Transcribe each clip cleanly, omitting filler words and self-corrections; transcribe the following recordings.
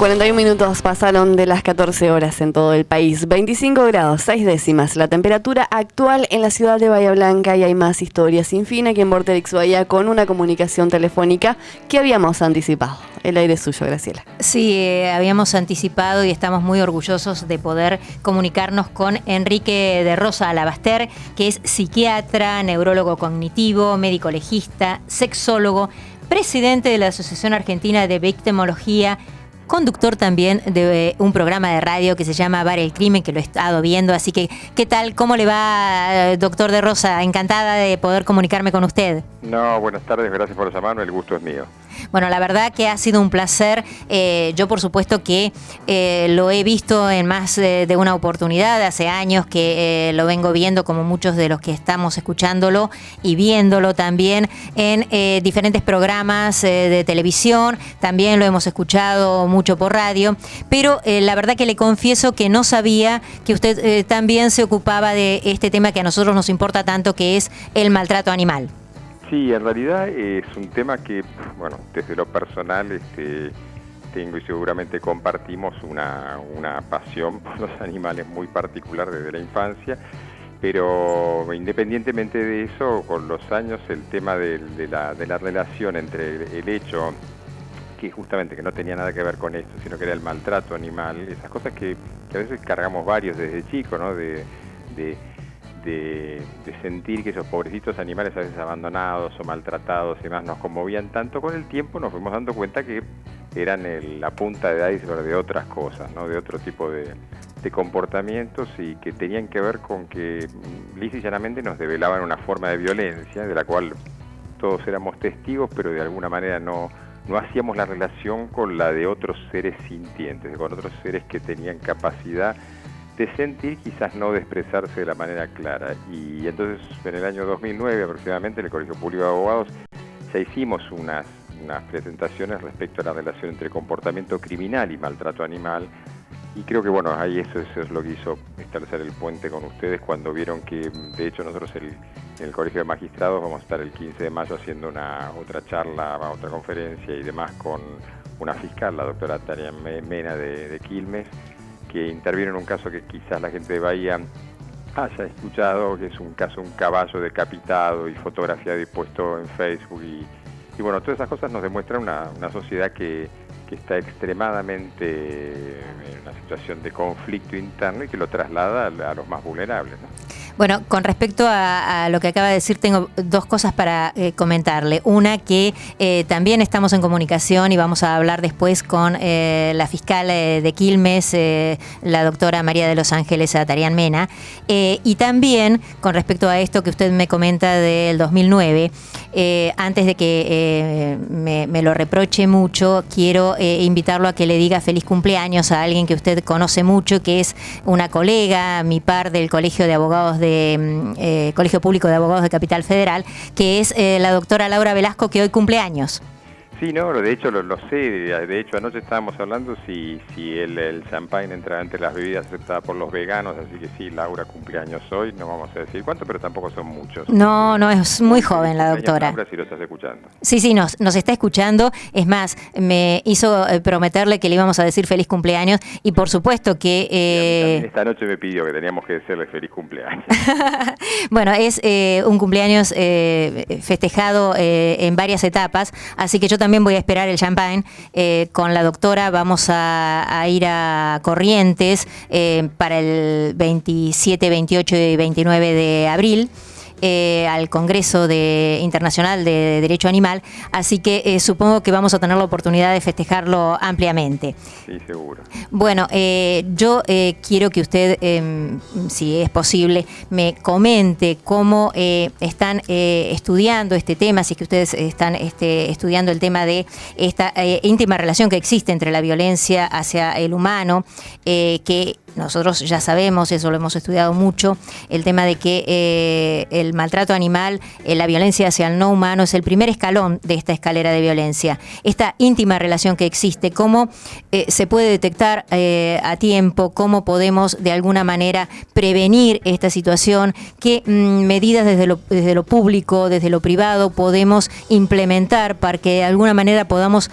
41 minutos pasaron de las 14 horas en todo el país. 25 grados, 6 décimas. La temperatura actual en la ciudad de Bahía Blanca, y hay más historias sin fin aquí en Vorterix Bahía con una comunicación telefónica que habíamos anticipado. El aire es suyo, Graciela. Sí, habíamos anticipado y estamos muy orgullosos de poder comunicarnos con Enrique de Rosa Alabaster, que es psiquiatra, neurólogo cognitivo, médico legista, sexólogo, presidente de la Asociación Argentina de Victimología, conductor también de un programa de radio que se llama Bar el Crimen, que lo he estado viendo. Así que, ¿qué tal? ¿Cómo le va, doctor de Rosa? Encantada de poder comunicarme con usted. No, buenas tardes, gracias por llamarme, el gusto es mío. Bueno, la verdad que ha sido un placer. Yo, por supuesto, que lo he visto en más de una oportunidad. Hace años que lo vengo viendo, como muchos de los que estamos escuchándolo y viéndolo también en diferentes programas de televisión. También lo hemos escuchado mucho por radio. Pero la verdad que le confieso que no sabía que usted también se ocupaba de este tema que a nosotros nos importa tanto, que es el maltrato animal. Sí, en realidad es un tema que, bueno, desde lo personal tengo y seguramente compartimos una pasión por los animales muy particular desde la infancia, pero independientemente de eso, con los años el tema de la relación entre el hecho que justamente que no tenía nada que ver con esto, sino que era el maltrato animal, esas cosas que a veces cargamos varios desde chicos, ¿no? De sentir que esos pobrecitos animales a veces abandonados o maltratados y demás nos conmovían tanto. Con el tiempo nos fuimos dando cuenta que eran la punta de iceberg de otras cosas, ¿no? De otro tipo de comportamientos, y que tenían que ver con que lisa y llanamente nos develaban una forma de violencia de la cual todos éramos testigos, pero de alguna manera no hacíamos la relación con la de otros seres sintientes, con otros seres que tenían capacidad de sentir, quizás no de expresarse de la manera clara. Y entonces en el año 2009 aproximadamente en el Colegio Público de Abogados ya hicimos unas presentaciones respecto a la relación entre comportamiento criminal y maltrato animal, y creo que bueno, ahí eso es lo que hizo establecer el puente con ustedes cuando vieron que de hecho nosotros en el Colegio de Magistrados vamos a estar el 15 de mayo haciendo otra charla, otra conferencia y demás con una fiscal, la doctora Tania Mena de Quilmes, que interviene en un caso que quizás la gente de Bahía haya escuchado, que es un caso, un caballo decapitado y fotografiado y puesto en Facebook, y bueno, todas esas cosas nos demuestran una sociedad que está extremadamente en una situación de conflicto interno y que lo traslada a los más vulnerables, ¿no? Bueno, con respecto a lo que acaba de decir, tengo dos cosas para comentarle. Una, que también estamos en comunicación y vamos a hablar después con la fiscal de Quilmes, la doctora María de los Ángeles Atarian Mena. Y también, con respecto a esto que usted me comenta del 2009, antes de que me lo reproche mucho, quiero invitarlo a que le diga feliz cumpleaños a alguien que usted conoce mucho, que es una colega, mi par del Colegio de Abogados Colegio Público de Abogados de Capital Federal, que es la doctora Laura Velasco, que hoy cumple años. Sí, no, de hecho lo sé, de hecho anoche estábamos hablando si el champagne entra entre las bebidas aceptadas por los veganos, así que sí, Laura cumpleaños hoy, no vamos a decir cuánto, pero tampoco son muchos. No, es muy joven la doctora. Laura, si lo estás escuchando. Sí, nos está escuchando, es más, me hizo prometerle que le íbamos a decir feliz cumpleaños, y por supuesto que... esta noche me pidió que teníamos que decirle feliz cumpleaños. Bueno, es un cumpleaños festejado en varias etapas, así que yo también voy a esperar el champagne. Con la doctora vamos a ir a Corrientes para el 27, 28 y 29 de abril. Al Congreso Internacional de Derecho Animal, así que supongo que vamos a tener la oportunidad de festejarlo ampliamente. Sí, seguro. Bueno, yo quiero que usted, si es posible, me comente cómo están estudiando este tema, si es que ustedes están estudiando el tema de esta íntima relación que existe entre la violencia hacia el humano, que nosotros ya sabemos, eso lo hemos estudiado mucho, el tema de que el maltrato animal, la violencia hacia el no humano es el primer escalón de esta escalera de violencia. Esta íntima relación que existe, cómo se puede detectar a tiempo, cómo podemos de alguna manera prevenir esta situación, qué medidas desde lo público, desde lo privado podemos implementar para que de alguna manera podamos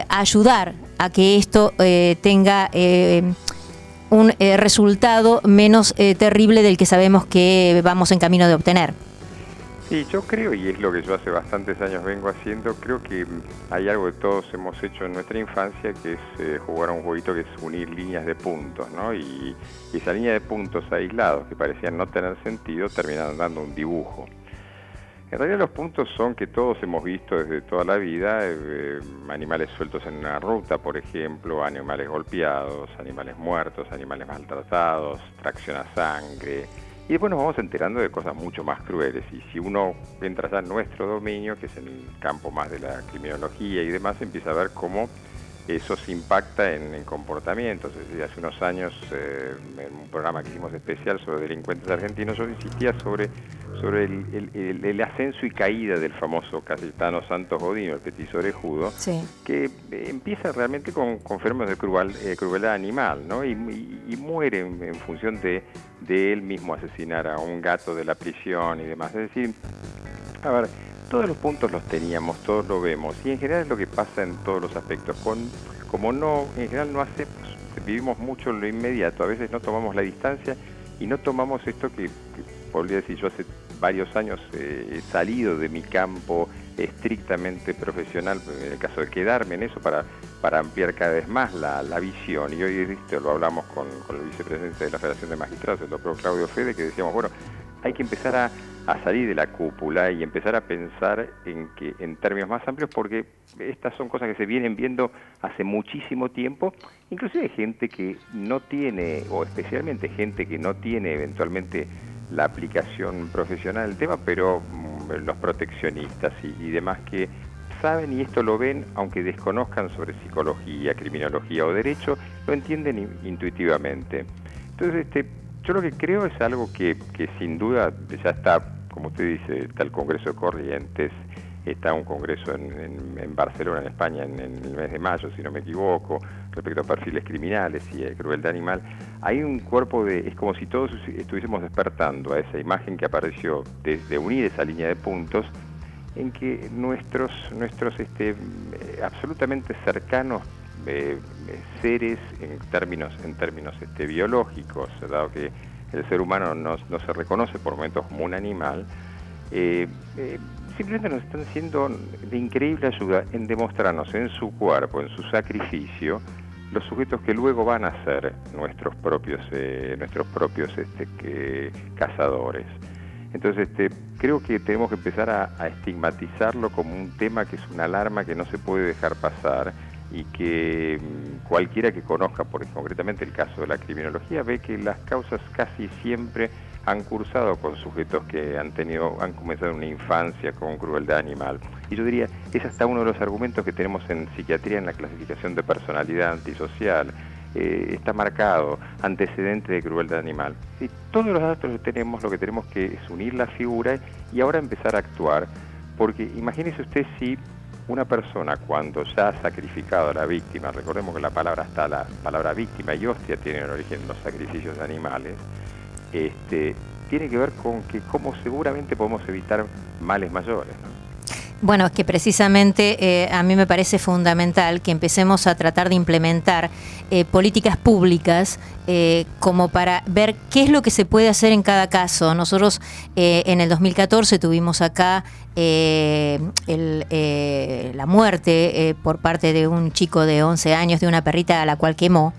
ayudar a que esto tenga un resultado menos terrible del que sabemos que vamos en camino de obtener. Sí, yo creo, y es lo que yo hace bastantes años vengo haciendo, creo que hay algo que todos hemos hecho en nuestra infancia, que es jugar a un jueguito que es unir líneas de puntos, ¿no? Y esa línea de puntos aislados, que parecían no tener sentido, terminaron dando un dibujo. En realidad los puntos son que todos hemos visto desde toda la vida, animales sueltos en una ruta, por ejemplo, animales golpeados, animales muertos, animales maltratados, tracción a sangre. Y después nos vamos enterando de cosas mucho más crueles. Y si uno entra ya en nuestro dominio, que es en el campo más de la criminología y demás, empieza a ver cómo eso se impacta en comportamientos. Es decir, hace unos años, en un programa que hicimos especial sobre delincuentes argentinos, yo insistía sobre el ascenso y caída del famoso Cayetano Santos Godino, el petiso orejudo, sí, que empieza realmente con fenómenos de crueldad animal, ¿no? Y muere en función de él mismo asesinar a un gato de la prisión y demás. Es decir, a ver, todos los puntos los teníamos, todos lo vemos, y en general es lo que pasa en todos los aspectos. Como no, en general no hacemos, vivimos mucho en lo inmediato, a veces no tomamos la distancia y no tomamos esto que podría decir, yo hace varios años he salido de mi campo estrictamente profesional, en el caso de quedarme en eso para ampliar cada vez más la visión. Y hoy lo hablamos con el vicepresidente de la Federación de Magistrados, el doctor Claudio Fede, que decíamos, bueno, hay que empezar a salir de la cúpula y empezar a pensar en términos más amplios, porque estas son cosas que se vienen viendo hace muchísimo tiempo, inclusive gente que no tiene, o especialmente gente que no tiene eventualmente la aplicación profesional del tema, pero los proteccionistas y demás que saben, y esto lo ven, aunque desconozcan sobre psicología, criminología o derecho, lo entienden intuitivamente. Entonces, yo lo que creo es algo que sin duda ya está, como usted dice, está el Congreso de Corrientes, está un congreso en Barcelona, en España, en el mes de mayo, si no me equivoco, respecto a perfiles criminales y crueldad animal. Hay un cuerpo es como si todos estuviésemos despertando a esa imagen que apareció de unir esa línea de puntos, en que nuestros absolutamente cercanos seres en términos biológicos, dado que el ser humano no se reconoce por momentos como un animal, simplemente nos están siendo de increíble ayuda en demostrarnos en su cuerpo, en su sacrificio, los sujetos que luego van a ser nuestros propios cazadores. Entonces, creo que tenemos que empezar a estigmatizarlo como un tema que es una alarma que no se puede dejar pasar, y que cualquiera que conozca, porque concretamente el caso de la criminología, ve que las causas casi siempre han cursado con sujetos que han comenzado una infancia con crueldad animal. Y yo diría, es hasta uno de los argumentos que tenemos en psiquiatría en la clasificación de personalidad antisocial. Está marcado antecedente de crueldad animal. Y todos los datos los tenemos, lo que tenemos que es unir la figura y ahora empezar a actuar, porque imagínese usted si una persona, cuando ya ha sacrificado a la víctima, recordemos que la palabra víctima y hostia tienen origen en los sacrificios de animales, tiene que ver con que cómo seguramente podemos evitar males mayores, ¿no? Bueno, es que precisamente a mí me parece fundamental que empecemos a tratar de implementar políticas públicas como para ver qué es lo que se puede hacer en cada caso. Nosotros en el 2014 tuvimos acá la muerte por parte de un chico de 11 años de una perrita a la cual quemó,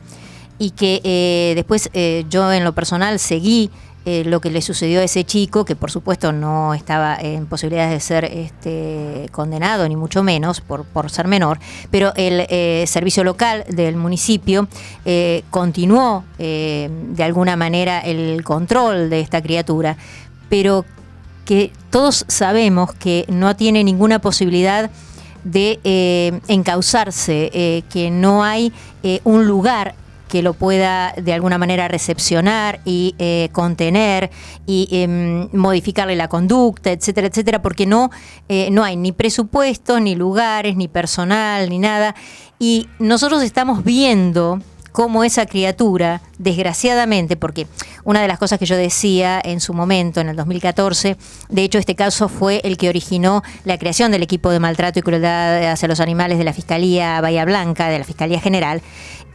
y que después yo en lo personal seguí lo que le sucedió a ese chico, que por supuesto no estaba en posibilidades de ser condenado, ni mucho menos por ser menor, pero el servicio local del municipio continuó de alguna manera el control de esta criatura, pero que todos sabemos que no tiene ninguna posibilidad de encauzarse, que no hay un lugar que lo pueda de alguna manera recepcionar y contener y modificarle la conducta, etcétera, etcétera, porque no hay ni presupuesto, ni lugares, ni personal, ni nada. Y nosotros estamos viendo cómo esa criatura, desgraciadamente, porque una de las cosas que yo decía en su momento, en el 2014, de hecho este caso fue el que originó la creación del equipo de maltrato y crueldad hacia los animales de la Fiscalía Bahía Blanca, de la Fiscalía General.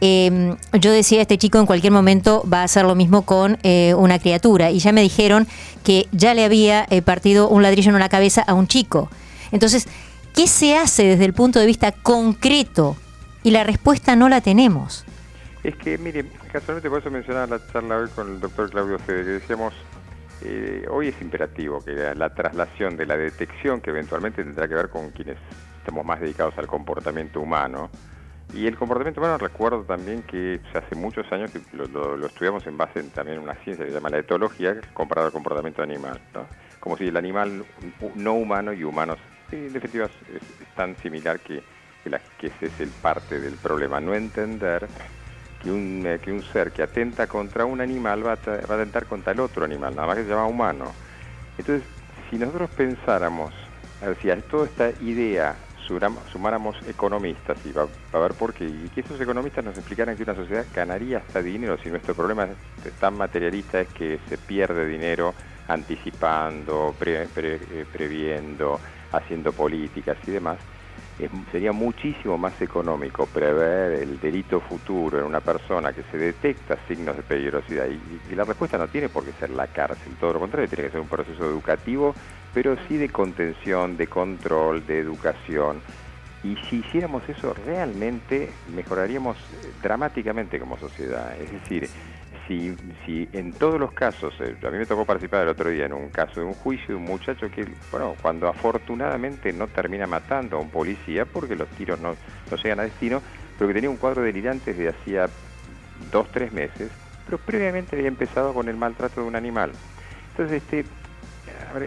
Yo decía, este chico en cualquier momento va a hacer lo mismo con una criatura, y ya me dijeron que ya le había partido un ladrillo en una cabeza a un chico. Entonces, ¿qué se hace desde el punto de vista concreto? Y la respuesta no la tenemos. Es que, mire, casualmente por eso mencionaba la charla hoy con el doctor Claudio Fede, que decíamos, hoy es imperativo que la traslación de la detección, que eventualmente tendrá que ver con quienes estamos más dedicados al comportamiento humano, y el comportamiento humano, recuerdo también que hace muchos años que lo estudiamos en base también en una ciencia que se llama la etología, comparado al comportamiento animal, ¿no? Como si el animal no humano y humanos, en definitiva, es tan similar que ese es el parte del problema, no entender que un ser que atenta contra un animal va a atentar contra el otro animal, nada más que se llama humano. Entonces, si nosotros pensáramos, a ver, si a toda esta idea sumáramos economistas, y va a ver por qué, y que esos economistas nos explicaran que una sociedad ganaría hasta dinero, si nuestro problema es tan materialista, es que se pierde dinero anticipando, previendo, haciendo políticas y demás, sería muchísimo más económico prever el delito futuro en una persona que se detecta signos de peligrosidad, y la respuesta no tiene por qué ser la cárcel, todo lo contrario, tiene que ser un proceso educativo, pero sí de contención, de control, de educación. Y si hiciéramos eso, realmente mejoraríamos dramáticamente como sociedad. Es decir, si en todos los casos, a mí me tocó participar el otro día en un caso de un juicio de un muchacho que, bueno, cuando afortunadamente no termina matando a un policía porque los tiros no llegan a destino, pero que tenía un cuadro delirante desde hacía 2-3 meses, pero previamente había empezado con el maltrato de un animal. Entonces,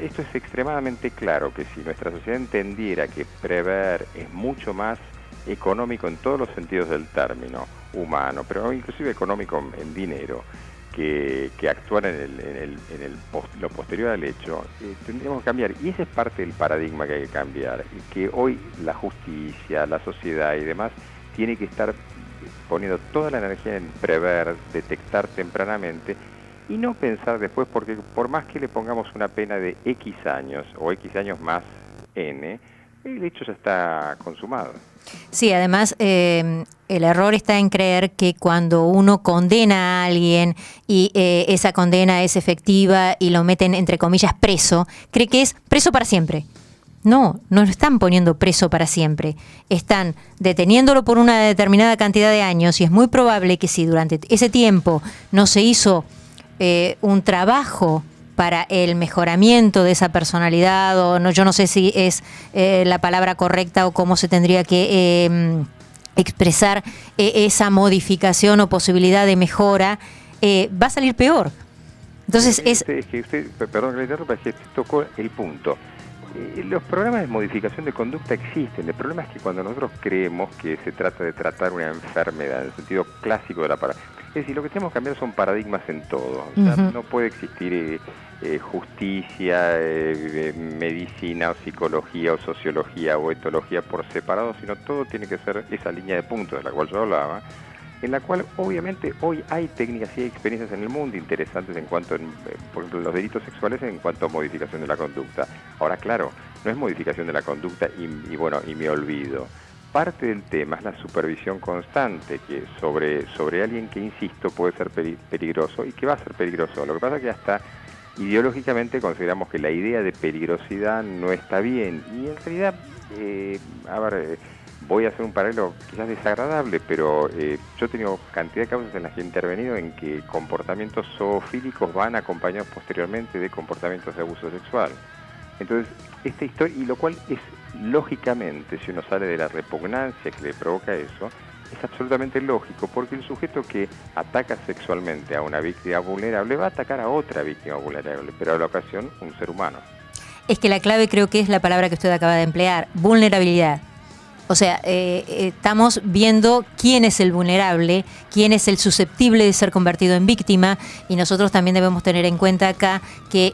esto es extremadamente claro, que si nuestra sociedad entendiera que prever es mucho más económico en todos los sentidos del término, humano, pero inclusive económico en dinero, que actuar lo posterior al hecho, tendríamos que cambiar. Y ese es parte del paradigma que hay que cambiar, y que hoy la justicia, la sociedad y demás tiene que estar poniendo toda la energía en prever, detectar tempranamente, y no pensar después, porque por más que le pongamos una pena de X años o X años más N, el hecho ya está consumado. Sí, además el error está en creer que cuando uno condena a alguien y esa condena es efectiva y lo meten entre comillas preso, cree que es preso para siempre. No lo están poniendo preso para siempre. Están deteniéndolo por una determinada cantidad de años, y es muy probable que si durante ese tiempo no se hizo un trabajo para el mejoramiento de esa personalidad, o no, yo no sé si es la palabra correcta o cómo se tendría que expresar esa modificación o posibilidad de mejora, va a salir peor. Entonces perdón que le interrumpa, es que tocó el punto. Los programas de modificación de conducta existen. El problema es que cuando nosotros creemos que se trata de tratar una enfermedad en el sentido clásico de la palabra, es decir, lo que tenemos que cambiar son paradigmas en todo. O sea, no puede existir justicia, medicina o psicología o sociología o etología por separado, sino todo tiene que ser esa línea de puntos de la cual yo hablaba, en la cual obviamente hoy hay técnicas y hay experiencias en el mundo interesantes en cuanto, por ejemplo, los delitos sexuales en cuanto a modificación de la conducta. Ahora, claro, no es modificación de la conducta y me olvido. Parte del tema es la supervisión constante, que sobre alguien que, insisto, puede ser peligroso y que va a ser peligroso. Lo que pasa es que hasta ideológicamente consideramos que la idea de peligrosidad no está bien, y en realidad, voy a hacer un paralelo quizás desagradable, pero yo he tenido cantidad de causas en las que he intervenido en que comportamientos zoofílicos van acompañados posteriormente de comportamientos de abuso sexual. Entonces, esta historia, y lo cual es lógicamente, si uno sale de la repugnancia que le provoca eso, es absolutamente lógico, porque el sujeto que ataca sexualmente a una víctima vulnerable va a atacar a otra víctima vulnerable, pero a la ocasión un ser humano. Es que la clave creo que es la palabra que usted acaba de emplear, vulnerabilidad. O sea, estamos viendo quién es el vulnerable, quién es el susceptible de ser convertido en víctima, y nosotros también debemos tener en cuenta acá que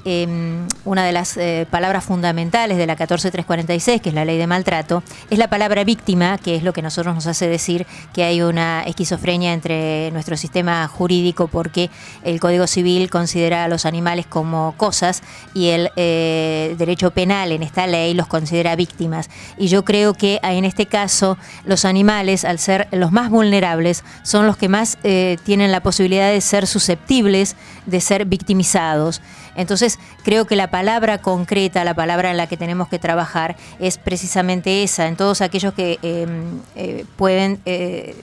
una de las palabras fundamentales de la 14346, que es la ley de maltrato, es la palabra víctima, que es lo que a nosotros nos hace decir que hay una esquizofrenia entre nuestro sistema jurídico, porque el Código Civil considera a los animales como cosas y el derecho penal en esta ley los considera víctimas. Y yo creo que en este caso los animales, al ser los más vulnerables, son los que más tienen la posibilidad de ser susceptibles de ser victimizados. Entonces creo que la palabra concreta, la palabra en la que tenemos que trabajar es precisamente esa, en todos aquellos que pueden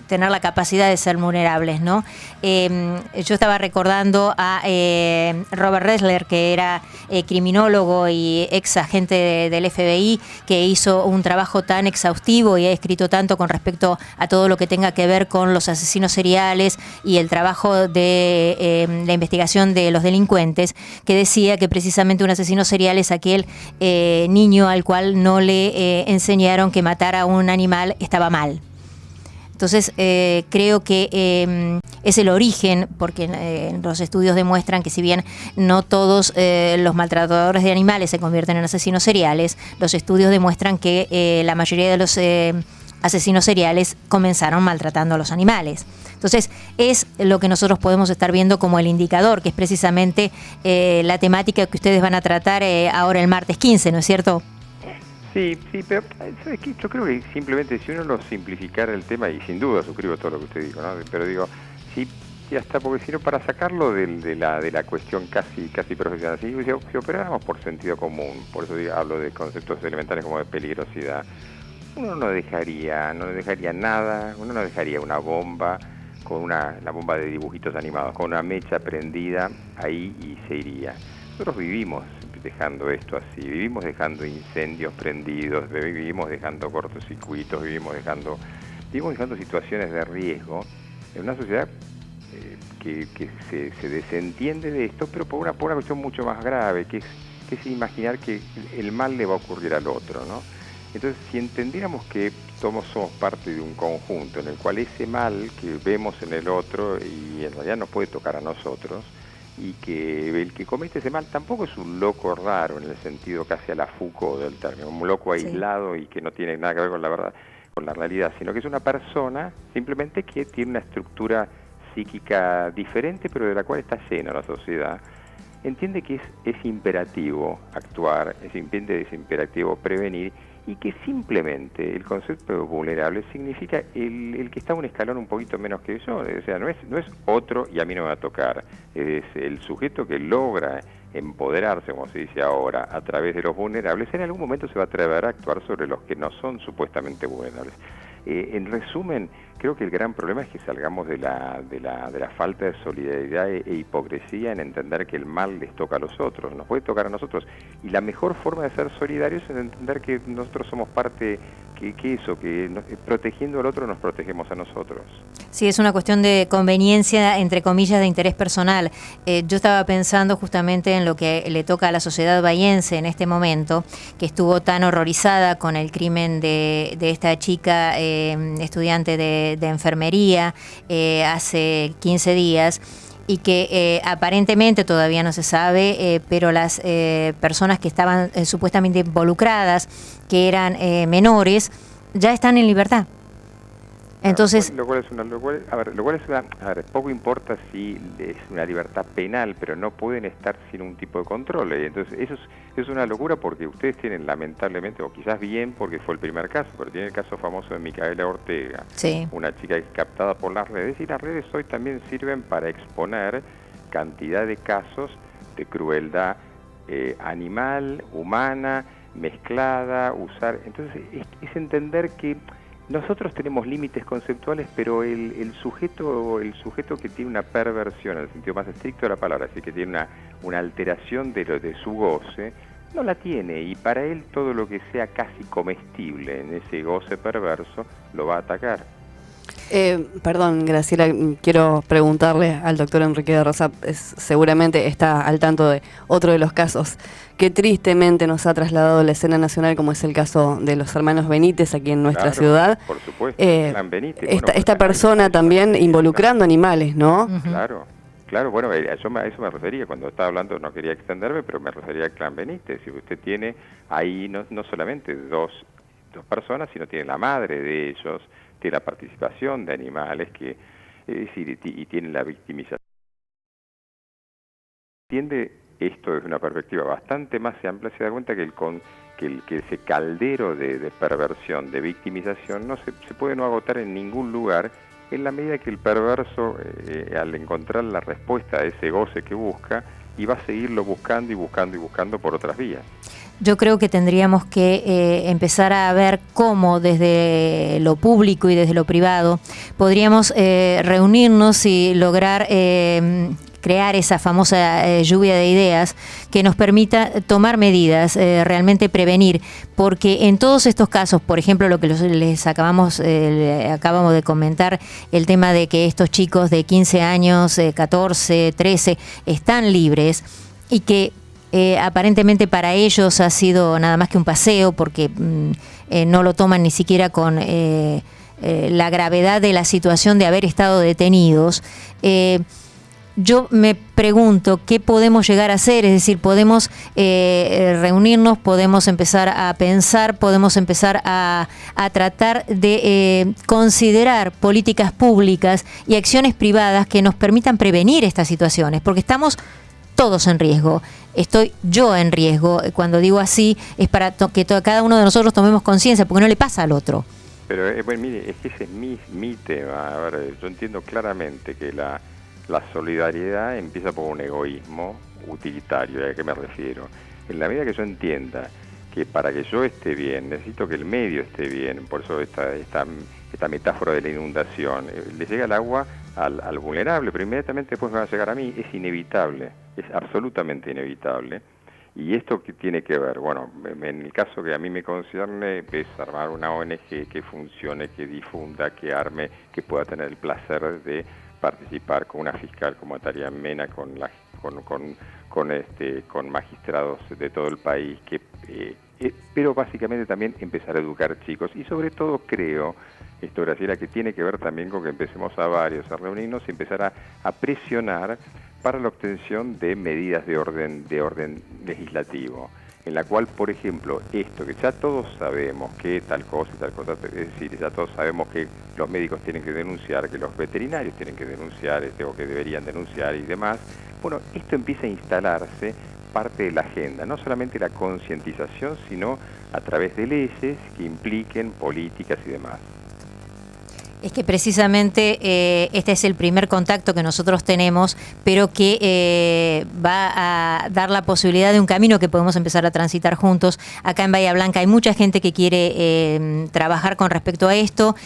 tener la capacidad de ser vulnerables, ¿no? Yo estaba recordando a Robert Ressler, que era criminólogo y ex agente del FBI, que hizo un trabajo tan exhaustivo y ha escrito tanto con respecto a todo lo que tenga que ver con los asesinos seriales y el trabajo de la investigación de los delincuentes, que decía que precisamente un asesino serial es aquel niño al cual no le enseñaron que matar a un animal estaba mal. Entonces creo que es el origen, porque los estudios demuestran que si bien no todos los maltratadores de animales se convierten en asesinos seriales, los estudios demuestran que la mayoría de los asesinos seriales comenzaron maltratando a los animales. Entonces es lo que nosotros podemos estar viendo como el indicador, que es precisamente la temática que ustedes van a tratar ahora el martes 15, ¿no es cierto? Sí, pero ¿sabes qué? Yo creo que simplemente si uno lo simplificara el tema, y sin duda suscribo todo lo que usted dijo, ¿no? Pero digo, sí, ya está, porque si no, para sacarlo de la cuestión casi profesional, si operáramos por sentido común, por eso hablo de conceptos elementales como de peligrosidad, uno no dejaría nada, uno no dejaría una bomba con la bomba de dibujitos animados, con una mecha prendida ahí y se iría. Nosotros vivimos dejando esto así, vivimos dejando incendios prendidos, vivimos dejando cortocircuitos, vivimos dejando situaciones de riesgo en una sociedad que se desentiende de esto, pero por una cuestión mucho más grave, que es imaginar que el mal le va a ocurrir al otro, ¿no? Entonces, si entendiéramos que somos parte de un conjunto en el cual ese mal que vemos en el otro y en realidad nos puede tocar a nosotros, y que el que comete ese mal tampoco es un loco raro en el sentido casi a la Foucault del término, un loco aislado y que no tiene nada que ver con la verdad, con la realidad, sino que es una persona simplemente que tiene una estructura psíquica diferente, pero de la cual está llena la sociedad. Entiende que es imperativo actuar, es imperativo prevenir, y que simplemente el concepto de vulnerable significa el que está un escalón un poquito menos que yo, o sea, no es otro y a mí no me va a tocar, es el sujeto que logra empoderarse, como se dice ahora, a través de los vulnerables, en algún momento se va a atrever a actuar sobre los que no son supuestamente vulnerables. En resumen, creo que el gran problema es que salgamos de la falta de solidaridad e hipocresía en entender que el mal les toca a los otros, nos puede tocar a nosotros. Y la mejor forma de ser solidarios es entender que nosotros somos parte, protegiendo al otro nos protegemos a nosotros. Sí, es una cuestión de conveniencia, entre comillas, de interés personal. Yo estaba pensando justamente en lo que le toca a la sociedad bahiense en este momento, que estuvo tan horrorizada con el crimen de esta chica estudiante de enfermería hace 15 días, y que aparentemente todavía no se sabe, pero las personas que estaban supuestamente involucradas, que eran menores, ya están en libertad. Entonces, poco importa si es una libertad penal, pero no pueden estar sin un tipo de control. Entonces, eso es una locura, porque ustedes tienen, lamentablemente, o quizás bien, porque fue el primer caso, pero tiene el caso famoso de Micaela Ortega, sí, una chica captada por las redes, y las redes hoy también sirven para exponer cantidad de casos de crueldad animal, humana, mezclada, entonces es entender que nosotros tenemos límites conceptuales, pero el sujeto que tiene una perversión, en el sentido más estricto de la palabra, así que tiene una alteración de su goce, no la tiene, y para él todo lo que sea casi comestible en ese goce perverso lo va a atacar. Perdón, Graciela, quiero preguntarle al doctor Enrique de Rosa, seguramente está al tanto de otro de los casos que tristemente nos ha trasladado la escena nacional, como es el caso de los hermanos Benítez aquí en nuestra ciudad. Por supuesto, Clan Benítez. Esta persona también involucrando animales, ¿no? Claro. Claro, bueno, a eso me refería, cuando estaba hablando no quería extenderme, pero me refería al Clan Benítez. Si usted tiene ahí no solamente dos personas, sino tiene la madre de ellos, tiene la participación de animales, es decir, y tiene la victimización. Entiende esto desde una perspectiva bastante más amplia, se da cuenta que ese caldero de perversión, de victimización, no se puede no agotar en ningún lugar, en la medida que el perverso, al encontrar la respuesta a ese goce que busca, y va a seguirlo buscando y buscando y buscando por otras vías. Yo creo que tendríamos que empezar a ver cómo desde lo público y desde lo privado podríamos reunirnos y lograr crear esa famosa lluvia de ideas que nos permita tomar medidas, realmente prevenir, porque en todos estos casos, por ejemplo, lo que les acabamos de comentar, el tema de que estos chicos de 15 años, 14, 13, están libres y que aparentemente para ellos ha sido nada más que un paseo, porque no lo toman ni siquiera con la gravedad de la situación de haber estado detenidos. Yo me pregunto qué podemos llegar a hacer, es decir, podemos reunirnos, podemos empezar a pensar, podemos empezar a tratar de considerar políticas públicas y acciones privadas que nos permitan prevenir estas situaciones, porque estamos todos en riesgo. Estoy yo en riesgo. Cuando digo así es para que cada uno de nosotros tomemos conciencia, porque no le pasa al otro. Pero bueno, mire, es que ese es mi tema. A ver, yo entiendo claramente que la solidaridad empieza por un egoísmo utilitario. ¿A qué me refiero? En la medida que yo entienda que para que yo esté bien, necesito que el medio esté bien, por eso esta metáfora de la inundación, le llega el agua al vulnerable, pero inmediatamente después me va a llegar a mí, es inevitable, es absolutamente inevitable. ¿Y esto qué tiene que ver? Bueno, en el caso que a mí me concierne, es armar una ONG que funcione, que difunda, que arme, que pueda tener el placer de participar con una fiscal como Tarea Mena, con magistrados de todo el país, pero básicamente también empezar a educar chicos, y sobre todo creo, Graciela, que tiene que ver también con que empecemos a reunirnos y empezar a presionar para la obtención de medidas de orden legislativo, en la cual, por ejemplo, esto que ya todos sabemos que tal cosa y tal cosa, es decir, ya todos sabemos que los médicos tienen que denunciar, que los veterinarios tienen que denunciar, o que deberían denunciar y demás. Bueno, esto empieza a instalarse parte de la agenda, no solamente la concientización, sino a través de leyes que impliquen políticas y demás. Es que precisamente este es el primer contacto que nosotros tenemos, pero que va a dar la posibilidad de un camino que podemos empezar a transitar juntos. Acá en Bahía Blanca hay mucha gente que quiere trabajar con respecto a esto.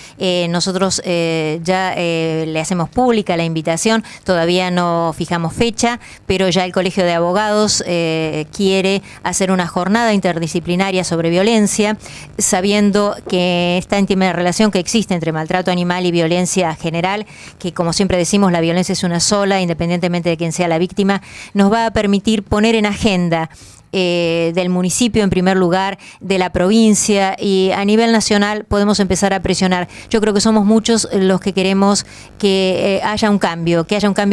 Nosotros ya le hacemos pública la invitación, todavía no fijamos fecha, pero ya el Colegio de Abogados quiere hacer una jornada interdisciplinaria sobre violencia, sabiendo que esta íntima relación que existe entre maltrato animal y violencia general, que como siempre decimos, la violencia es una sola, independientemente de quién sea la víctima, nos va a permitir poner en agenda del municipio en primer lugar, de la provincia, y a nivel nacional podemos empezar a presionar. Yo creo que somos muchos los que queremos que haya un cambio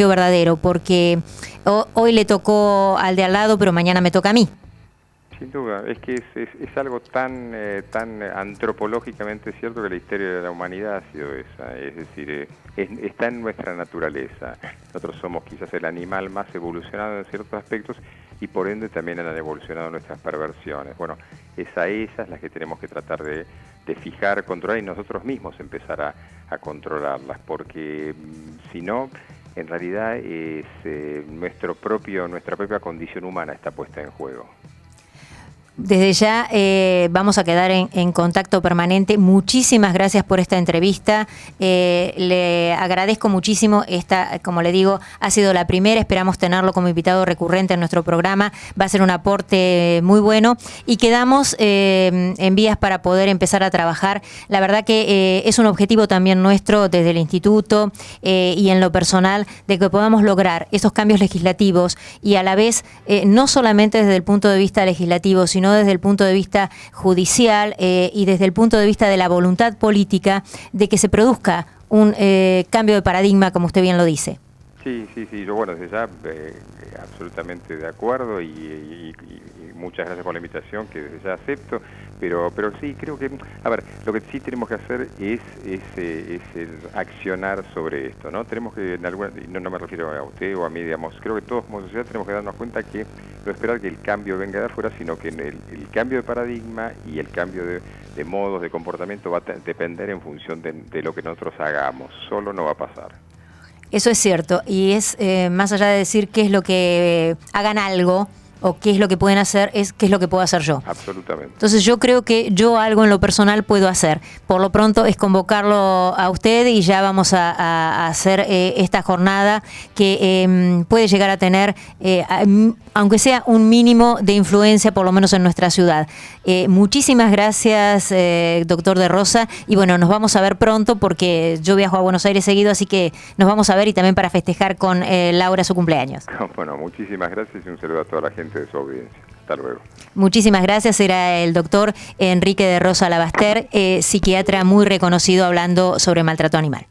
verdadero, porque hoy le tocó al de al lado, pero mañana me toca a mí. Sin duda, es que es algo tan antropológicamente cierto que la historia de la humanidad ha sido esa, es decir, está en nuestra naturaleza. Nosotros somos quizás el animal más evolucionado en ciertos aspectos y por ende también han evolucionado nuestras perversiones. Bueno, es a esas las que tenemos que tratar de fijar, controlar y nosotros mismos empezar a controlarlas, porque si no, en realidad nuestra propia condición humana está puesta en juego. Desde ya vamos a quedar en contacto permanente. Muchísimas gracias por esta entrevista. Le agradezco muchísimo. Esta, como le digo, ha sido la primera. Esperamos tenerlo como invitado recurrente en nuestro programa. Va a ser un aporte muy bueno. Y quedamos en vías para poder empezar a trabajar. La verdad que es un objetivo también nuestro desde el Instituto y en lo personal de que podamos lograr esos cambios legislativos y a la vez no solamente desde el punto de vista legislativo, sino desde el punto de vista judicial y desde el punto de vista de la voluntad política de que se produzca un cambio de paradigma, como usted bien lo dice. Sí, yo bueno, desde ya absolutamente de acuerdo y muchas gracias por la invitación que desde ya acepto, pero sí, creo que, a ver, lo que sí tenemos que hacer es accionar sobre esto, ¿no? Tenemos que, no me refiero a usted o a mí, digamos, creo que todos como sociedad tenemos que darnos cuenta que no esperar que el cambio venga de afuera, sino que el cambio de paradigma y el cambio de modos de comportamiento va a depender en función de lo que nosotros hagamos, solo no va a pasar. Eso es cierto, y es más allá de decir qué es lo que hagan algo o qué es lo que pueden hacer, es qué es lo que puedo hacer yo. Absolutamente. Entonces yo creo que yo algo en lo personal puedo hacer. Por lo pronto es convocarlo a usted y ya vamos a hacer esta jornada que puede llegar a tener, aunque sea un mínimo de influencia, por lo menos en nuestra ciudad. Muchísimas gracias, doctor de Rosa. Y bueno, nos vamos a ver pronto porque yo viajo a Buenos Aires seguido, así que nos vamos a ver y también para festejar con Laura su cumpleaños. Bueno, muchísimas gracias y un saludo a toda la gente de su audiencia. Hasta luego. Muchísimas gracias. Era el doctor Enrique de Rosa Lavaster, psiquiatra muy reconocido hablando sobre maltrato animal.